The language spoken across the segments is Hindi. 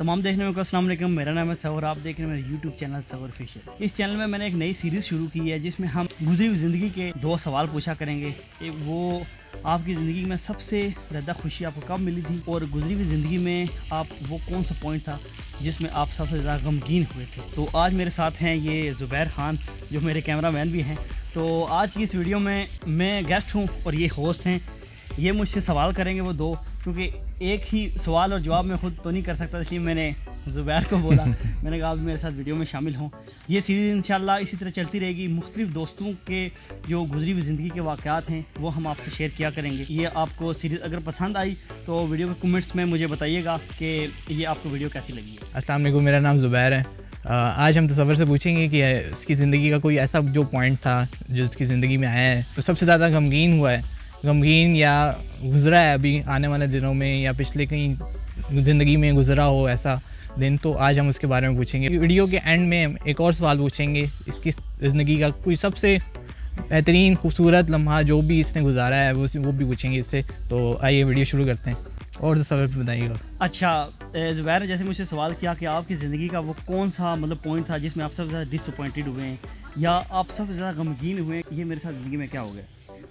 तमाम देखने वालों को अस्सलाम वालेकुम। मेरा नाम है सवर, आप देख रहे हैं मेरा यूट्यूब चैनल सवर फिशर। इस चैनल में मैंने एक नई सीरीज़ शुरू की है जिसमें हम गुजरी हुई ज़िंदगी के 2 सवाल पूछा करेंगे। एक वो आपकी ज़िंदगी में सबसे ज़्यादा खुशी आपको कब मिली थी, और गुजरी हुई ज़िंदगी में आप वो कौन सा पॉइंट था जिसमें आप सबसे ज़्यादा गमगीन हुए थे। तो आज मेरे साथ हैं ये ज़ुबैर खान जो मेरे कैमरामैन भी हैं। तो आज की इस वीडियो में मैं गेस्ट हूँ और ये होस्ट हैं। ये मुझसे सवाल करेंगे वो 2, क्योंकि एक ही सवाल और जवाब मैं खुद तो नहीं कर सकता, इसलिए मैंने ज़ुबैर को बोला। मैंने कहा आप मेरे साथ वीडियो में शामिल हों। ये सीरीज़ इंशाल्लाह इसी तरह चलती रहेगी। मुख्तलिफ़ दोस्तों के जो गुजरी हुई ज़िंदगी के वाक़यात हैं वो हम आपसे शेयर किया करेंगे। ये आपको सीरीज़ अगर पसंद आई तो वीडियो के कमेंट्स में मुझे बताइएगा कि ये आपको वीडियो कैसी लगी है। अस्सलाम वालेकुम, मेरा नाम ज़ुबैर है। आज हम तसव्वुर से पूछेंगे कि इसकी ज़िंदगी का कोई ऐसा जो पॉइंट था जो इसकी ज़िंदगी में आया है तो सबसे ज़्यादा गमगीन हुआ है, गमगीन या गुज़रा है अभी आने वाले दिनों में, या पिछले कहीं ज़िंदगी में गुज़रा हो ऐसा दिन। तो आज हम उसके बारे में पूछेंगे। वीडियो के एंड में एक और सवाल पूछेंगे, इसकी ज़िंदगी का कोई सबसे बेहतरीन खूबसूरत लम्हा जो भी इसने गुजारा है वो भी पूछेंगे इससे। तो आइए वीडियो शुरू करते हैं और तो सवाल बताइएगा। अच्छा ज़ुबैर ने जैसे मुझसे सवाल किया कि आपकी ज़िंदगी का वो कौन सा पॉइंट था जिसमें आप सबसे ज़्यादा डिसअपॉइंटेड हुए हैं या आप सबसे ज़्यादा गमगीन हुए हैं, ये मेरे साथ ज़िंदगी में क्या हो गया।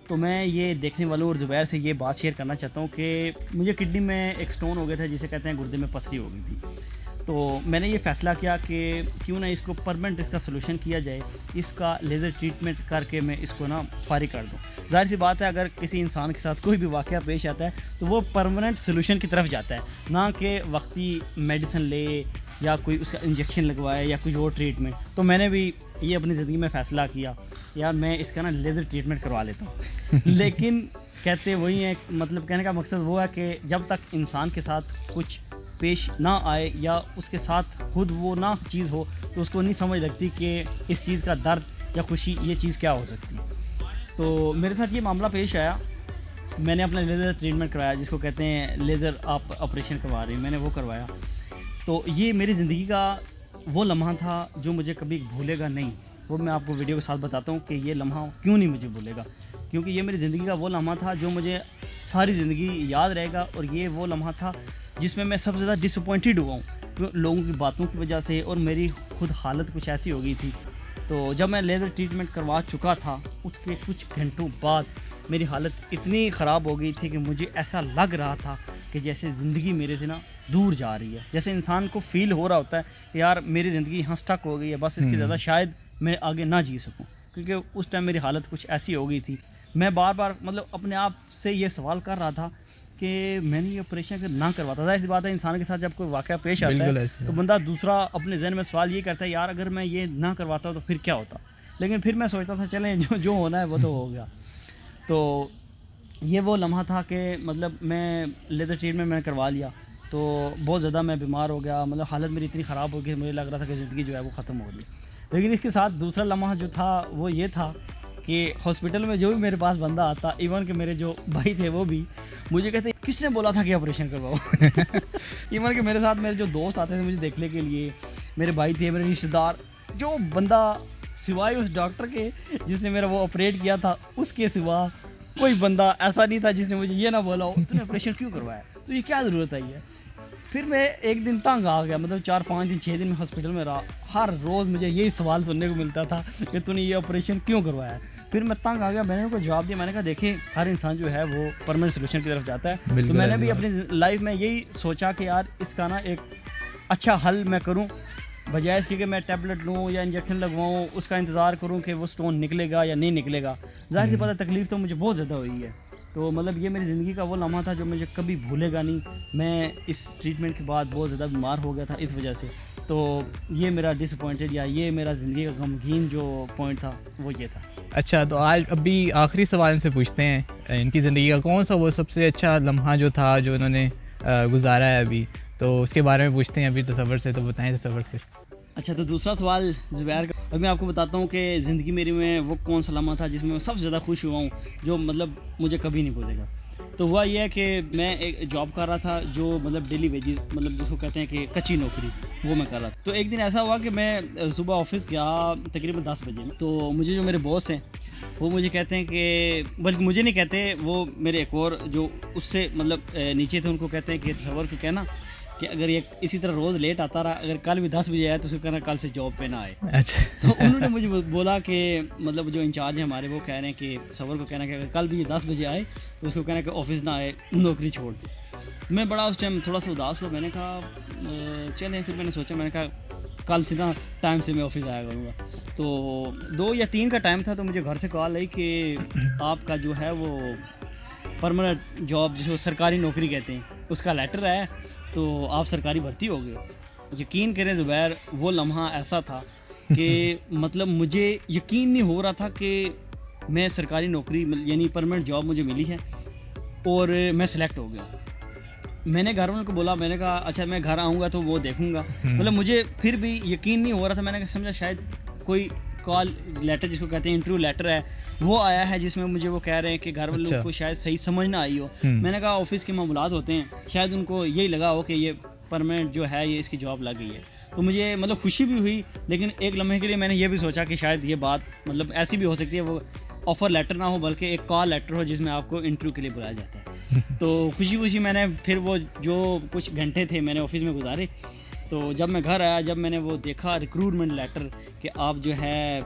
तो मैं ये देखने वालों और ज़ुबैर से ये बात शेयर करना चाहता हूँ कि मुझे किडनी में एक स्टोन हो गया था जिसे कहते हैं गुर्दे में पथरी हो गई थी। तो मैंने ये फ़ैसला किया कि क्यों ना इसको परमानेंट इसका सलूशन किया जाए, इसका लेज़र ट्रीटमेंट करके मैं इसको ना फारिग कर दूँ। ज़ाहिर सी बात है अगर किसी इंसान के साथ कोई भी वाक़या पेश आता है तो वो परमानेंट सलूशन की तरफ जाता है, ना कि वक्ती मेडिसिन ले या कोई उसका इंजेक्शन लगवाए या कोई और ट्रीटमेंट। तो मैंने भी ये अपनी ज़िंदगी में फ़ैसला किया यार मैं इसका ना लेज़र ट्रीटमेंट करवा लेता हूँ। लेकिन कहते वही हैं, मतलब कहने का मकसद वो है कि जब तक इंसान के साथ कुछ पेश ना आए या उसके साथ खुद वो ना चीज़ हो तो उसको नहीं समझ लगती कि इस चीज़ का दर्द या खुशी ये चीज़ क्या हो सकती है। तो मेरे साथ ये मामला पेश आया। मैंने अपना लेज़र ट्रीटमेंट करवाया जिसको कहते हैं लेज़र आप ऑपरेशन करवा रही, मैंने वो करवाया। तो ये मेरी ज़िंदगी का वो लम्हा था जो मुझे कभी भूलेगा नहीं। वो मैं आपको वीडियो के साथ बताता हूँ कि ये लम्हा क्यों नहीं मुझे भूलेगा, क्योंकि ये मेरी ज़िंदगी का वो लम्हा था जो मुझे सारी ज़िंदगी याद रहेगा। और ये वो लम्हा था जिसमें मैं सबसे ज़्यादा डिसअपॉइंटेड हुआ हूँ लोगों की बातों की वजह से, और मेरी खुद हालत कुछ ऐसी हो गई थी। तो जब मैं लेज़र ट्रीटमेंट करवा चुका था उसके कुछ घंटों बाद मेरी हालत इतनी ख़राब हो गई थी कि मुझे ऐसा लग रहा था कि जैसे ज़िंदगी मेरे से ना दूर जा रही है। जैसे इंसान को फ़ील हो रहा होता है कि यार मेरी ज़िंदगी यहाँ स्टक हो गई है, बस इसके ज़्यादा शायद मैं आगे ना जी सकूँ, क्योंकि उस टाइम मेरी हालत कुछ ऐसी हो गई थी। मैं बार बार अपने आप से ये सवाल कर रहा था कि मैंने ये ऑपरेशन ना करवाता था। ऐसी बात है इंसान के साथ जब कोई वाक़या पेश आता है तो बंदा दूसरा अपने जहन में सवाल ये करता है यार अगर मैं ये ना करवाता तो फिर क्या होता। लेकिन फिर मैं सोचता था चलें जो होना है वो तो हो गया। तो ये वो लम्हा था कि मैं लेज़र ट्रीटमेंट मैंने करवा लिया तो बहुत ज़्यादा मैं बीमार हो गया। हालत मेरी इतनी ख़राब हो गई, मुझे लग रहा था कि ज़िंदगी जो है वो ख़त्म हो गई। लेकिन इसके साथ दूसरा लम्हा जो था वो ये था कि हॉस्पिटल में जो भी मेरे पास बंदा आता, इवन कि मेरे जो भाई थे वो भी मुझे कहते किसने बोला था कि ऑपरेशन करवाओ। इवन कि मेरे साथ मेरे जो दोस्त आते थे मुझे देखने के लिए, मेरे भाई थे, मेरे रिश्तेदार, जो बंदा सिवाय उस डॉक्टर के जिसने मेरा वो ऑपरेट किया था उसके सिवा कोई बंदा ऐसा नहीं था जिसने मुझे ये ना बोला हो तूने ऑपरेशन क्यों करवाया, तो ये क्या ज़रूरत है ये। फिर मैं एक दिन तंग आ गया, 4-5 दिन 6 दिन में हॉस्पिटल में रहा। हर रोज़ मुझे यही सवाल सुनने को मिलता था कि तूने ये ऑपरेशन क्यों करवाया। फिर मैं तंग आ गया, मैंने उनको जवाब दिया, मैंने कहा देखिए हर इंसान जो है वो परमानेंट सोल्यूशन की तरफ जाता है। तो मैंने भी अपनी लाइफ में यही सोचा कि यार इसका ना एक अच्छा हल मैं करूँ, बजाय इसके कि मैं टैबलेट लूँ या इंजेक्शन लगवाऊँ, उसका इंतज़ार करूँ कि वो स्टोन निकलेगा या नहीं निकलेगा। ज़ाहिर सी बात है तकलीफ़ तो मुझे बहुत ज़्यादा हुई है। तो ये मेरी ज़िंदगी का वो लम्हा था जो मुझे कभी भूलेगा नहीं। मैं इस ट्रीटमेंट के बाद बहुत ज़्यादा बीमार हो गया था इस वजह से। तो ये मेरा डिसअपॉइंटेड या ये मेरा ज़िंदगी का गमगीन जो पॉइंट था वो ये था। अच्छा, तो आज अभी आखिरी सवाल इनसे पूछते हैं, इनकी ज़िंदगी का कौन सा वो सबसे अच्छा लम्हा जो था जो उन्होंने गुजारा है अभी, तो उसके बारे में पूछते हैं अभी तसव्वुर से। तो बताएं तसव्वुर फिर। अच्छा, तो दूसरा सवाल ज़ुबैर का, अब मैं आपको बताता हूँ कि ज़िंदगी मेरी में वो कौन सा लम्हा था जिसमें मैं सबसे ज़्यादा खुश हुआ हूँ, जो मुझे कभी नहीं भूलेगा। तो हुआ ये है कि मैं एक जॉब कर रहा था जो डेली वेजेस जिसको कहते हैं कि कच्ची नौकरी, वो मैं कर रहा था। तो एक दिन ऐसा हुआ कि मैं सुबह ऑफिस गया तकरीबन 10 बजे में। तो मुझे जो मेरे बॉस हैं वो मुझे कहते हैं कि, बल्कि मुझे नहीं कहते, वो मेरे एक और जो उससे नीचे थे उनको कहते हैं कि तसव्वुर को कहना कि अगर ये इसी तरह रोज़ लेट आता रहा, अगर कल भी 10 बजे आया तो उसको कहना कल से जॉब पे ना आए। अच्छा। तो उन्होंने मुझे बोला कि मतलब जो इंचार्ज है हमारे, वो कह रहे हैं कि सबर को कहना कि अगर कल भी ये 10 बजे आए तो उसको कहना कि ऑफिस ना आए, नौकरी छोड़ दे। मैं बड़ा उस टाइम थोड़ा सा उदास हुआ, मैंने कहा चलें। फिर मैंने सोचा, मैंने कहा कल से ना टाइम से मैं ऑफिस आया करूँगा। तो 2 या 3 का टाइम था, तो मुझे घर से कॉल आई कि आपका जो है वो परमानेंट जॉब, जिसको सरकारी नौकरी कहते हैं, उसका लेटर है, तो आप सरकारी भर्ती हो गए। यकीन करें ज़ुबैर, वो लम्हा ऐसा था कि मतलब मुझे यकीन नहीं हो रहा था कि मैं सरकारी नौकरी यानी परमानेंट जॉब मुझे मिली है और मैं सिलेक्ट हो गया। मैंने घर वालों को बोला, मैंने कहा अच्छा मैं घर आऊँगा तो वो देखूँगा। मतलब मुझे फिर भी यकीन नहीं हो रहा था। मैंने समझा शायद कोई कॉल लेटर, जिसको कहते हैं इंटरव्यू लेटर है, वो आया है जिसमें मुझे वो कह रहे हैं कि घर वालों को शायद सही समझ ना आई हो। मैंने कहा ऑफिस के मामलात होते हैं, शायद उनको यही लगा हो कि ये परमानेंट जो है ये इसकी जॉब लग गई है। तो मुझे मतलब खुशी भी हुई, लेकिन एक लम्हे के लिए मैंने ये भी सोचा कि शायद ये बात मतलब ऐसी भी हो सकती है, वो ऑफ़र लेटर ना हो बल्कि एक कॉल लेटर हो जिसमें आपको इंटरव्यू के लिए बुलाया जाता है। तो खुशी खुशी मैंने फिर वो जो कुछ घंटे थे मैंने ऑफिस में गुजारे। तो जब मैं घर आया, जब मैंने वो देखा रिक्रूटमेंट लेटर कि आप जो है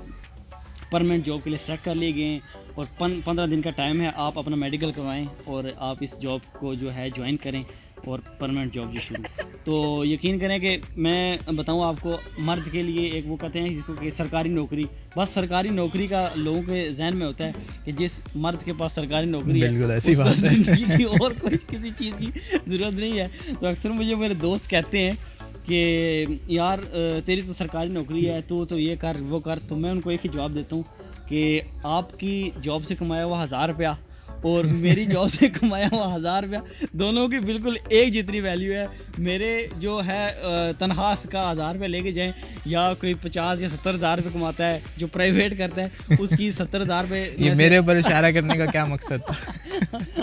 परमानेंट जॉब के लिए सेलेक्ट कर लिए गए और 15 दिन का टाइम है, आप अपना मेडिकल करवाएं और आप इस जॉब को जो है ज्वाइन करें और परमानेंट जॉब जो शुरू। तो यकीन करें कि मैं बताऊं आपको, मर्द के लिए एक वो कहते हैं जिसको कि सरकारी नौकरी, बस सरकारी नौकरी का लोगों के जहन में होता है कि जिस मर्द के पास सरकारी नौकरी है उसको ज़िंदगी की और कोई किसी चीज़ की ज़रूरत नहीं है। तो अक्सर मुझे मेरे दोस्त कहते हैं कि यार तेरी तो सरकारी नौकरी है, तो ये कर वो कर। तो मैं उनको एक ही जवाब देता हूँ कि आपकी जॉब से कमाया हुआ 1000 रुपया और मेरी जॉब से कमाया हुआ 1000 रुपया, दोनों की बिल्कुल एक जितनी वैल्यू है। मेरे जो है तनख्वाह का 1000 रुपये लेके जाएँ, या कोई 50 या 70 हज़ार रुपये कमाता है जो प्राइवेट करता है, उसकी 70 हज़ार रुपये ये मेरे ऊपर इशारा करने का क्या मकसद था?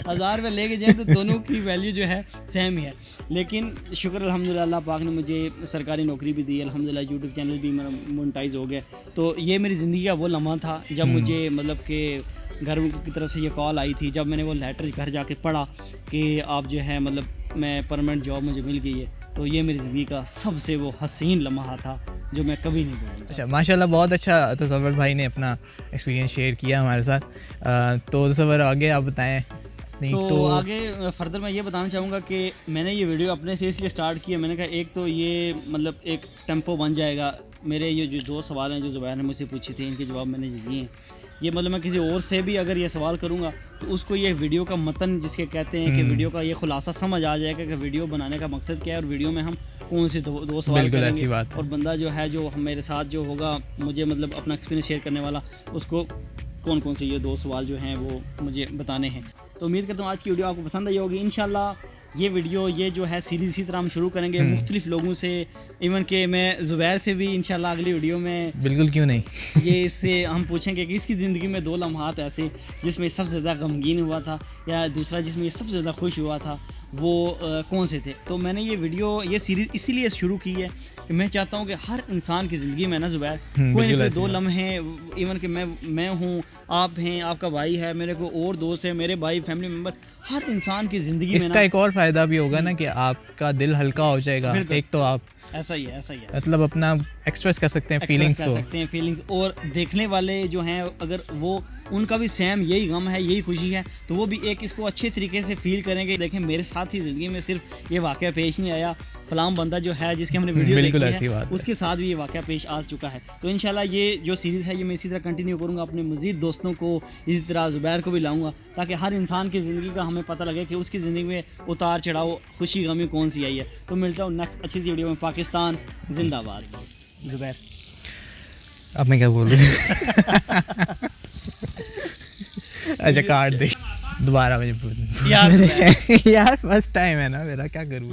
1000 रुपये लेके जाएँ तो दोनों की वैल्यू जो है सेम ही है। लेकिन शुक्र अल्हम्दुलिल्लाह, अल्लाह पाक ने मुझे सरकारी नौकरी भी दी, अल्हम्दुलिल्लाह यूट्यूब चैनल भी मेरा मोनेटाइज हो गया। तो ये मेरी ज़िंदगी का वो लम्हा था जब मुझे मतलब कि घर की तरफ से ये कॉल आई थी, जब मैंने वो लेटर घर जाके पढ़ा कि आप जो है मतलब मैं परमानेंट जॉब मुझे मिल गई है। तो ये मेरी ज़िंदगी का सबसे वो हसीन लम्हा था जो मैं कभी नहीं भूलूंगा। अच्छा, माशाल्लाह, बहुत अच्छा तसव्वुर भाई ने अपना एक्सपीरियंस शेयर किया हमारे साथ। तो तसव्वुर आगे आप बताएं। नहीं तो आगे फर्दर मैं ये बताना चाहूँगा कि मैंने ये वीडियो अपने से इसलिए स्टार्ट किया, मैंने कहा एक तो ये मतलब एक टेम्पो बन जाएगा। मेरे ये जो 2 सवाल हैं जो ज़ुबैर ने मुझसे पूछे थे, इनके जवाब मैंने दिए हैं। ये मतलब मैं किसी और से भी अगर ये सवाल करूँगा तो उसको ये वीडियो का मतन जिसके कहते हैं कि वीडियो का ये खुलासा समझ आ जाएगा कि वीडियो बनाने का मकसद क्या है और वीडियो में हम कौन से दो सवाल करेंगे। और बंदा जो है जो मेरे साथ जो होगा, मुझे मतलब अपना एक्सपीरियंस शेयर करने वाला, उसको कौन कौन से ये 2 सवाल जो हैं वो मुझे बताने हैं। तो उम्मीद करता हूँ आज की वीडियो आपको पसंद आई होगी। इंशाल्लाह ये वीडियो ये जो है सीरीज़ इसी तरह हम शुरू करेंगे मुख्तलिफ लोगों से, इवन के मैं ज़ुबैर से भी इंशाल्लाह अगली वीडियो में, बिल्कुल क्यों नहीं, ये इससे हम पूछेंगे कि इसकी ज़िंदगी में 2 लम्हात ऐसे जिसमें सबसे ज़्यादा गमगीन हुआ था या दूसरा जिसमें ये सबसे ज़्यादा खुश हुआ था, वो कौन से थे। तो मैंने ये वीडियो ये सीरीज़ इसीलिए शुरू की है कि मैं चाहता हूँ कि हर इंसान की ज़िंदगी में ना ज़ुबैर कोई ना कोई 2 लम्हे, इवन कि मैं हूँ, आप हैं, आपका भाई है, मेरे को और दोस्त है, मेरे भाई, फैमिली मेम्बर, हर इंसान की ज़िंदगी में इसका एक और फ़ायदा भी होगा ना कि आपका दिल हल्का हो जाएगा। एक तो आप ऐसा ही है मतलब अपना एक्सप्रेस कर सकते हैं फीलिंग्स और देखने वाले जो हैं अगर वो उनका भी सेम यही गम है, यही खुशी है, तो वो भी एक इसको अच्छे तरीके से फील करेंगे। देखें मेरे साथ ही ज़िंदगी में सिर्फ ये वाक़या पेश नहीं आया, फलाम बंदा जो है जिसके हमने वीडियो देखी है उसके साथ भी ये वाक़या पेश आ चुका है। तो इंशाल्लाह ये जो सीरीज़ है ये मैं इसी तरह कंटिन्यू करूँगा, अपने मज़ीद दोस्तों को इसी तरह ज़ुबैर को भी लाऊँगा ताकि हर इंसान की ज़िंदगी का हमें पता लगे कि उसकी ज़िंदगी में उतार चढ़ाव, खुशी गमी कौन सी आई है। तो मिलता हूँ नेक्स्ट अच्छी सी वीडियो में। पाकिस्तान जिंदाबाद। ज़ुबैर अब मैं क्या बोल रही हूँ? अच्छा काट दे दोबारा मुझे यार फर्स्ट टाइम है ना मेरा, क्या करूँ।